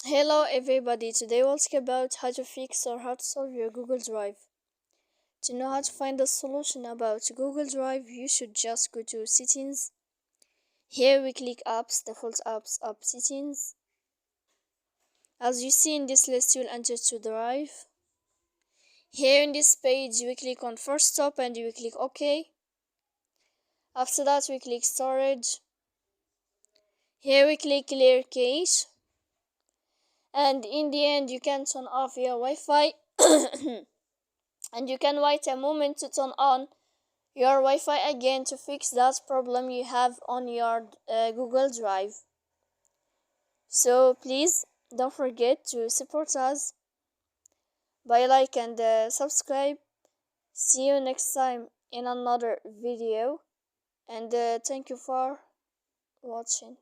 Hello everybody, today we'll talk about how to fix or how to solve your Google Drive. To know how to find a solution about Google Drive, you should just go to settings. Here we click apps, default apps, app settings. As you see in this list, you'll enter to Drive. Here in this page, we click on first stop and we click OK. After that, we click storage. Here we click clear cache. And in the end, you can turn off your Wi-Fi and you can wait a moment to turn on your Wi-Fi again to fix that problem you have on your Google Drive. So please don't forget to support us by like and subscribe. See you next time in another video, and thank you for watching.